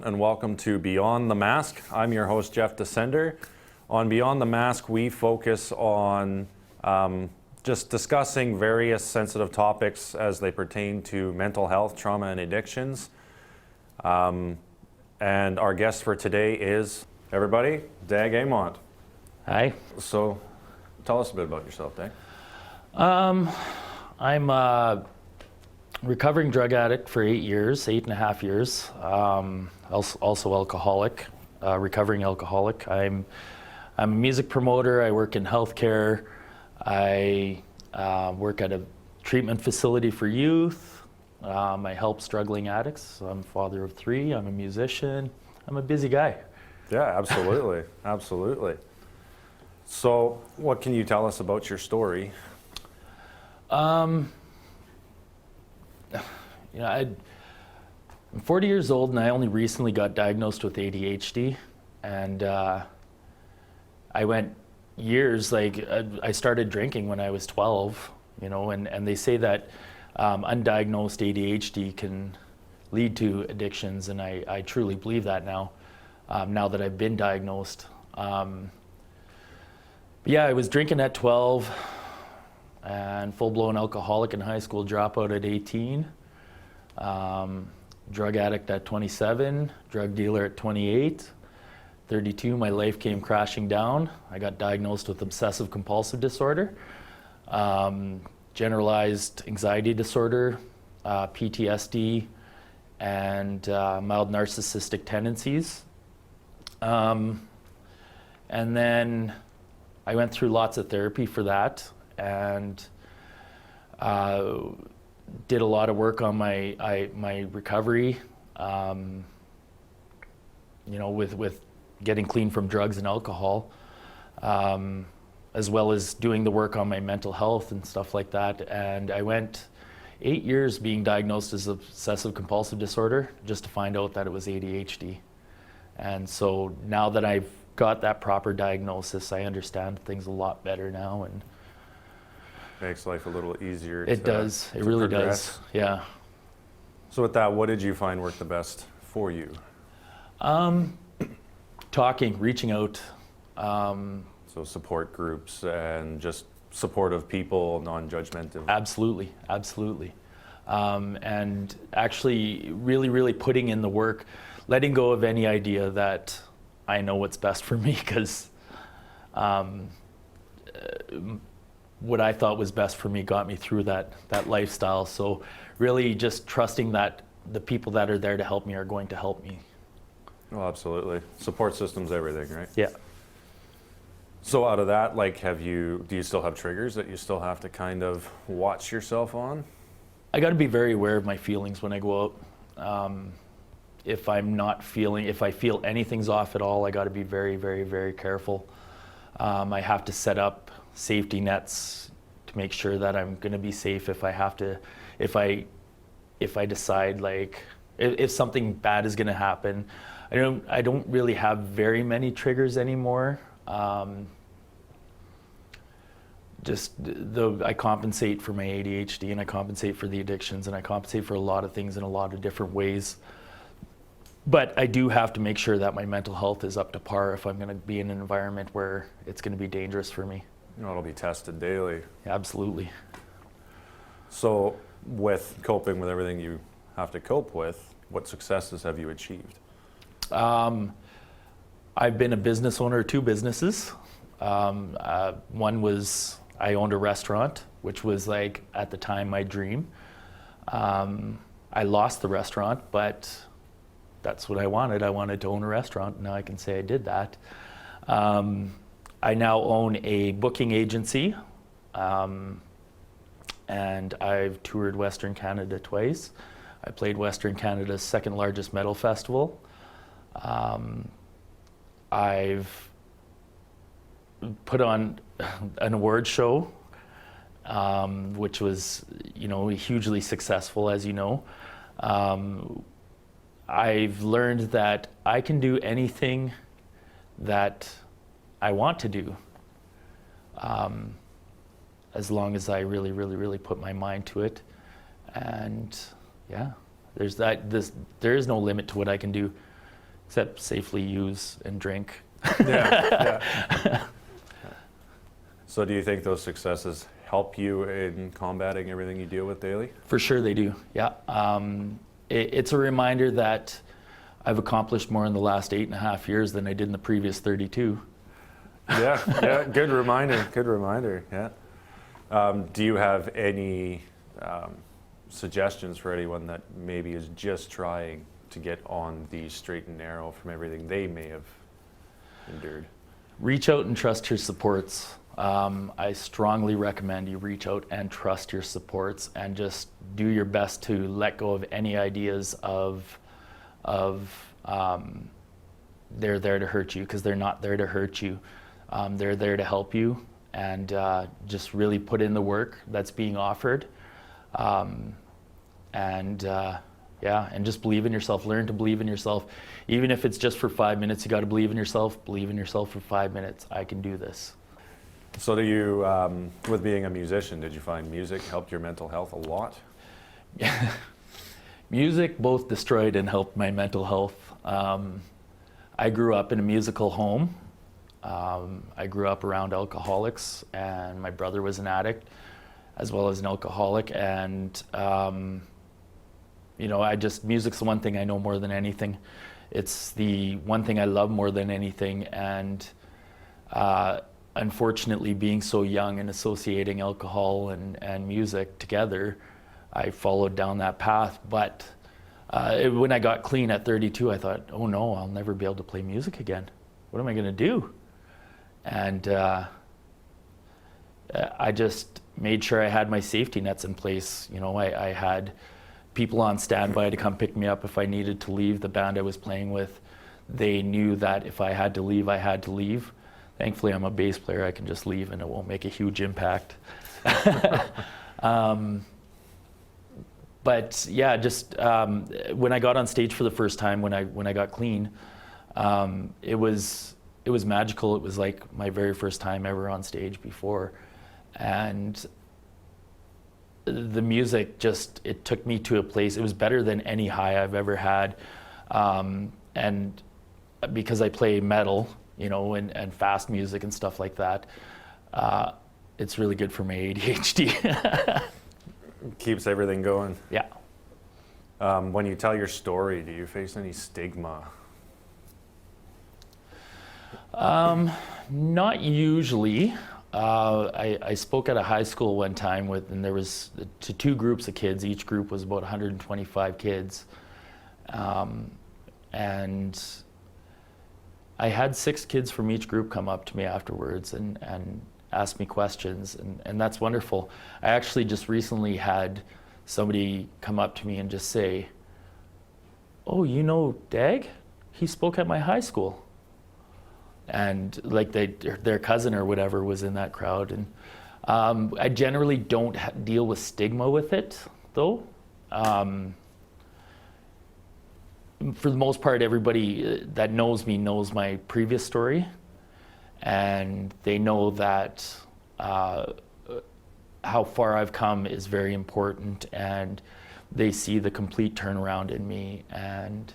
Gaymont, and welcome to Beyond the Mask. I'm your host, Jeff Desender. On Beyond the Mask, we focus on just discussing various sensitive topics as they pertain to mental health, trauma, and addictions. And our guest for today is, everybody, Dag Gaymont. Hi. So, tell us a bit about yourself, Dag. I'm a recovering drug addict for 8.5 years. Also alcoholic, recovering alcoholic. I'm a music promoter. I work in healthcare. I work at a treatment facility for youth. I help struggling addicts. I'm a father of 3. I'm a musician. I'm a busy guy. Yeah, absolutely. Absolutely. So, what can you tell us about your story? I'm 40 years old, and I only recently got diagnosed with ADHD. And I went years, I started drinking when I was 12, and they say that undiagnosed ADHD can lead to addictions, and I truly believe that now that I've been diagnosed. I was drinking at 12 and full-blown alcoholic in high school, dropout at 18, drug addict at 27, drug dealer at 28, 32, my life came crashing down. I got diagnosed with obsessive compulsive disorder, generalized anxiety disorder, PTSD, and mild narcissistic tendencies. And then I went through lots of therapy for that, and did a lot of work on my recovery, with getting clean from drugs and alcohol, as well as doing the work on my mental health and stuff like that. And I went 8 years being diagnosed as obsessive compulsive disorder just to find out that it was ADHD. And so now that I've got that proper diagnosis, I understand things a lot better now, and Makes life a little easier. it does. It really does. Yeah. So with that, what did you find worked the best for you? Talking, reaching out. So support groups and just supportive people, non-judgmental. Absolutely. And actually really putting in the work, letting go of any idea that I know what's best for me, because what I thought was best for me got me through that lifestyle. So really just trusting that the people that are there to help me are going to help me. Oh, absolutely. Support system's everything, right? Yeah. So out of that, do you still have triggers that you still have to kind of watch yourself on? I got to be very aware of my feelings when I go out. If I feel anything's off at all, I got to be very careful. I have to set up safety nets to make sure that I'm going to be safe if I decide if something bad is going to happen. I don't really have very many triggers anymore. I compensate for my ADHD, and I compensate for the addictions, and I compensate for a lot of things in a lot of different ways. But I do have to make sure that my mental health is up to par if I'm going to be in an environment where it's going to be dangerous for me. It'll be tested daily. Absolutely. So with coping with everything you have to cope with, what successes have you achieved? I've been a business owner of 2 businesses. One was I owned a restaurant, which was at the time my dream. I lost the restaurant, but that's what I wanted. I wanted to own a restaurant. Now I can say I did that. I now own a booking agency, and I've toured Western Canada twice. I played Western Canada's 2nd largest metal festival. I've put on an award show, which was, hugely successful, as you know. I've learned that I can do anything that I want to do, as long as I really put my mind to it. And yeah, there is no limit to what I can do. except safely use and drink. Yeah, yeah. So do you think those successes help you in combating everything you deal with daily? For sure they do, yeah. It's a reminder that I've accomplished more in the last 8.5 years than I did in the previous 32. Yeah, yeah, good reminder, yeah. Do you have any suggestions for anyone that maybe is just trying to get on the straight and narrow from everything they may have endured? Reach out and trust your supports. I strongly recommend you reach out and trust your supports and just do your best to let go of any ideas of they're there to hurt you, because they're not there to hurt you. They're there to help you, and just really put in the work that's being offered. Yeah, and just believe in yourself. Learn to believe in yourself. Even if it's just for 5 minutes, you got to believe in yourself. Believe in yourself for 5 minutes. I can do this. So do you, with being a musician, did you find music helped your mental health a lot? Music both destroyed and helped my mental health. I grew up in a musical home. I grew up around alcoholics, and my brother was an addict as well as an alcoholic. And you know, music's the one thing I know more than anything. It's the one thing I love more than anything. And unfortunately, being so young and associating alcohol and music together, I followed down that path. But when I got clean at 32, I thought, oh no, I'll never be able to play music again. What am I going to do? And I just made sure I had my safety nets in place. You know, I had people on standby to come pick me up if I needed to leave. The band I was playing with, they knew that if I had to leave, I had to leave. Thankfully, I'm a bass player. I can just leave and it won't make a huge impact. But yeah, just when I got on stage for the first time, when I got clean, it was magical. It was like my very first time ever on stage before, and the music it took me to a place. It was better than any high I've ever had, and because I play metal, you know, and fast music and stuff like that, it's really good for my ADHD. Keeps everything going. Yeah. When you tell your story, do you face any stigma? Not usually. I spoke at a high school one time and there was two groups of kids. Each group was about 125 kids. And I had 6 kids from each group come up to me afterwards and ask me questions, and that's wonderful. I actually just recently had somebody come up to me and just say, oh, you know Dag? He spoke at my high school. And like their cousin or whatever was in that crowd. And I generally don't deal with stigma with it, though. For the most part, everybody that knows me knows my previous story, and they know that how far I've come is very important, and they see the complete turnaround in me. And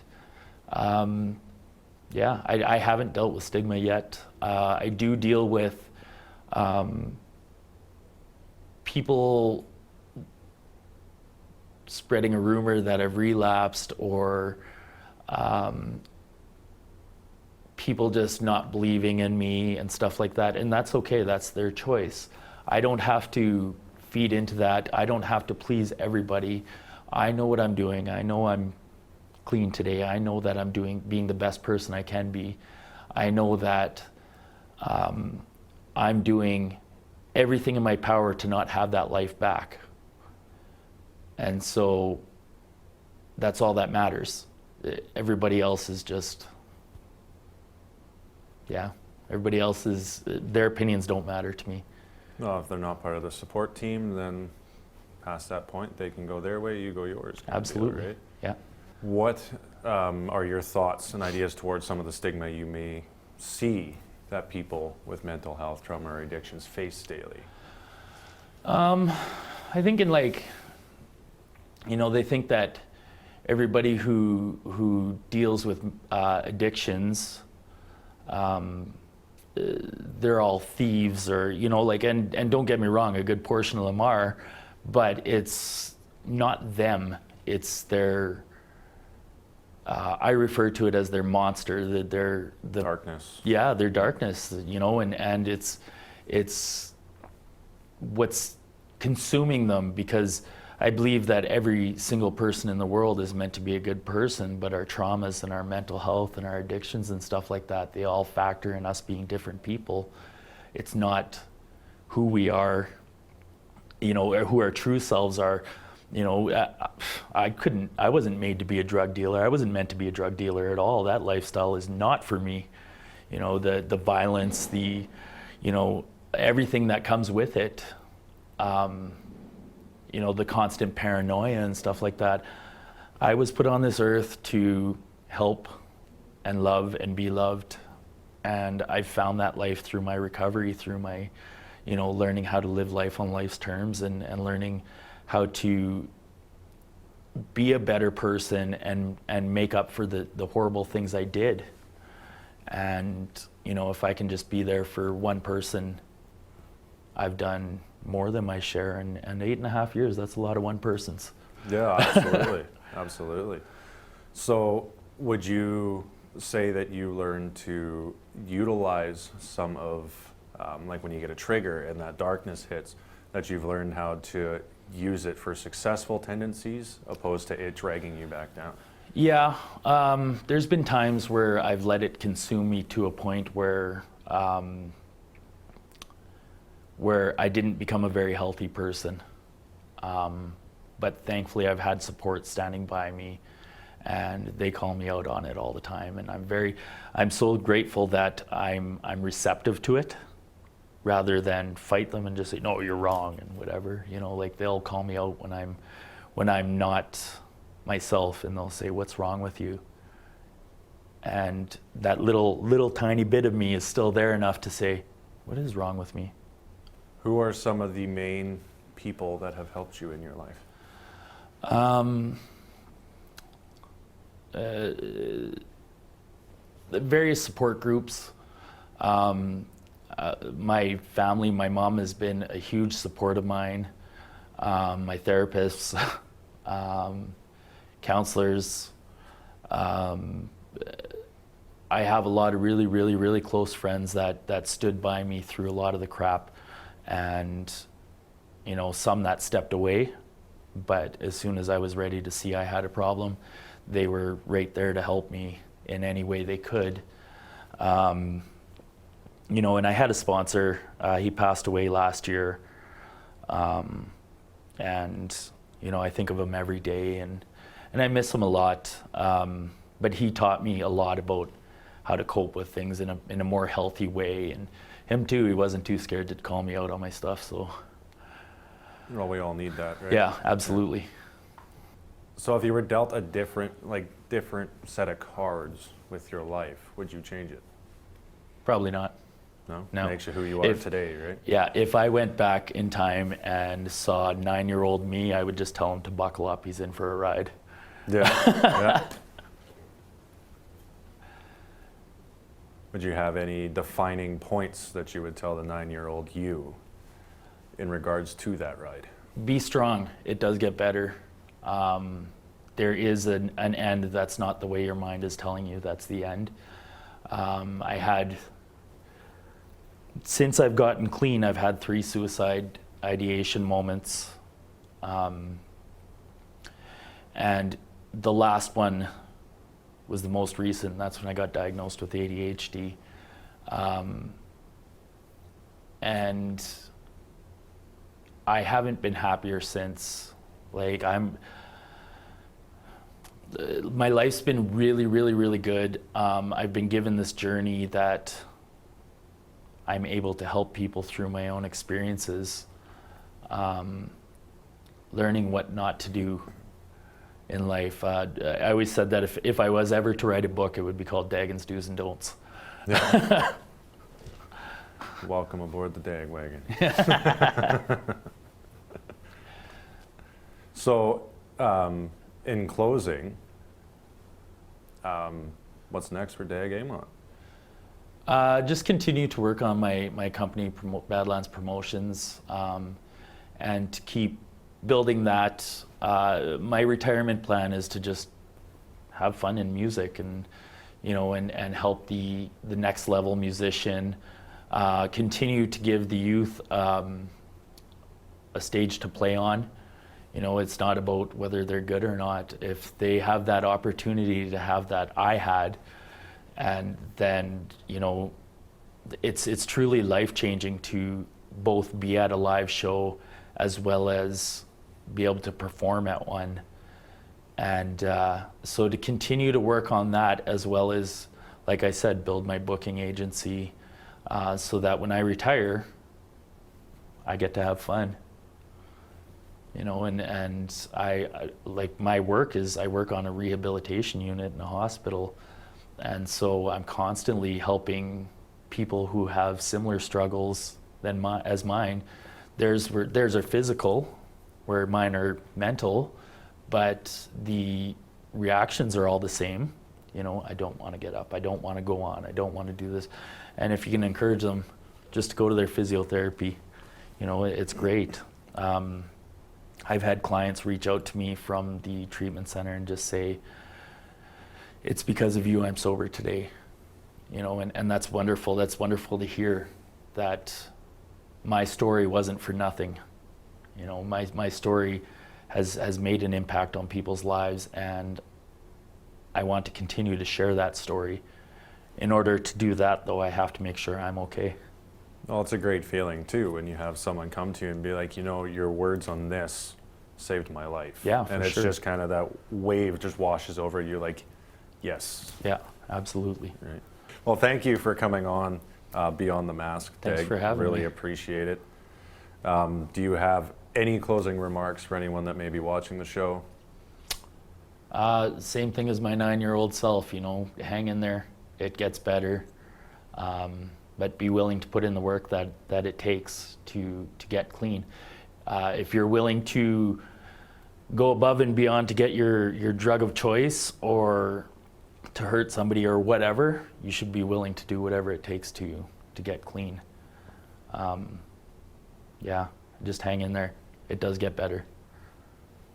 yeah, I haven't dealt with stigma yet. I do deal with people spreading a rumor that I've relapsed, or people just not believing in me and stuff like that. And that's okay, that's their choice. I don't have to feed into that. I don't have to please everybody. I know what I'm doing. I know I'm clean today. I know that I'm being the best person I can be. I know that I'm doing everything in my power to not have that life back. And so that's all that matters. Everybody else is just, yeah, everybody else is, their opinions don't matter to me. No, if they're not part of the support team, then past that point, they can go their way, you go yours. Absolutely, right? Yeah. What are your thoughts and ideas towards some of the stigma you may see that people with mental health, trauma, or addictions face daily? I think they think that everybody who deals with addictions, they're all thieves, or like, and don't get me wrong, a good portion of them are, but it's not them. It's their. I refer to it as their monster. Their darkness. Yeah, their darkness. And it's what's consuming them, because I believe that every single person in the world is meant to be a good person, but our traumas and our mental health and our addictions and stuff like that, they all factor in us being different people. It's not who we are, or who our true selves are. I wasn't made to be a drug dealer. I wasn't meant to be a drug dealer at all. That lifestyle is not for me. The violence, everything that comes with it. The constant paranoia and stuff like that. I was put on this earth to help and love and be loved. And I found that life through my recovery, through my, learning how to live life on life's terms, and learning how to be a better person and make up for the horrible things I did. And, if I can just be there for one person, I've done more than my share, and 8.5 years, that's a lot of one person's. Yeah, absolutely. Absolutely. So would you say that you learn to utilize some of, like when you get a trigger and that darkness hits, that you've learned how to use it for successful tendencies opposed to it dragging you back down? Yeah, there's been times where I've let it consume me to a point where I didn't become a very healthy person. But thankfully I've had support standing by me, and they call me out on it all the time. And I'm so grateful that I'm receptive to it, rather than fight them and just say, no, you're wrong and whatever. Like, they'll call me out when I'm not myself, and they'll say, what's wrong with you? And that little tiny bit of me is still there enough to say, what is wrong with me? Who are some of the main people that have helped you in your life? The various support groups. My family, my mom has been a huge support of mine. My therapists, counselors. I have a lot of really, really, really close friends that stood by me through a lot of the crap, and some that stepped away. But as soon as I was ready to see I had a problem, they were right there to help me in any way they could. And I had a sponsor. He passed away last year, and I think of him every day, and I miss him a lot. But he taught me a lot about how to cope with things in a more healthy way. And him too, he wasn't too scared to call me out on my stuff. So. Well, we all need that, right? Yeah, absolutely. So if you were dealt a different set of cards with your life, would you change it? Probably not. No? No. Makes you who you are today, right? Yeah, if I went back in time and saw 9-year-old me, I would just tell him to buckle up. He's in for a ride. Yeah. Yeah. Would you have any defining points that you would tell the 9-year-old you in regards to that ride? Be strong. It does get better. There is an end. That's not the way your mind is telling you. That's the end. Since I've gotten clean, I've had 3 suicide ideation moments. And the last one was the most recent. That's when I got diagnosed with ADHD. And I haven't been happier since. Like, my life's been really, really, really good. I've been given this journey that I'm able to help people through my own experiences, learning what not to do in life. I always said that if I was ever to write a book, it would be called Dagon's Do's and Don'ts. Yeah. Welcome aboard the Dag Wagon. So, in closing, what's next for Dag Amon? Just continue to work on my company, Badlands Promotions, and to keep building that. My retirement plan is to just have fun in music and, and help the next level musician, continue to give the youth a stage to play on. It's not about whether they're good or not. If they have that opportunity to have that I had, and then, it's truly life-changing to both be at a live show as well as be able to perform at one. And so to continue to work on that, as well as, like I said, build my booking agency, so that when I retire, I get to have fun. And I like my work is I work on a rehabilitation unit in a hospital. And so I'm constantly helping people who have similar struggles as mine. Theirs are physical, where mine are mental, but the reactions are all the same. I don't want to get up, I don't want to go on, I don't want to do this. And if you can encourage them just to go to their physiotherapy, it's great. I've had clients reach out to me from the treatment center and just say, it's because of you I'm sober today, and that's wonderful. That's wonderful to hear that my story wasn't for nothing. My story has made an impact on people's lives, and I want to continue to share that story. In order to do that, though, I have to make sure I'm okay. Well, it's a great feeling too when you have someone come to you and be like, your words on this saved my life. Yeah, and it's sure. just kind of that wave just washes over you, like, yes. Yeah, absolutely. Right. Well, thank you for coming on Beyond the Mask. Thanks for having really me. appreciate it. Do you have any closing remarks for anyone that may be watching the show? Same thing as my 9-year-old self, hang in there, it gets better. But be willing to put in the work that it takes to get clean. If you're willing to go above and beyond to get your drug of choice or to hurt somebody or whatever, you should be willing to do whatever it takes to get clean. Yeah, just hang in there. It does get better.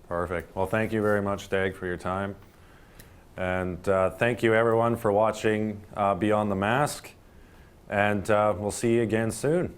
Perfect. Well, thank you very much, Dag, for your time. And thank you, everyone, for watching Beyond the Mask. And we'll see you again soon.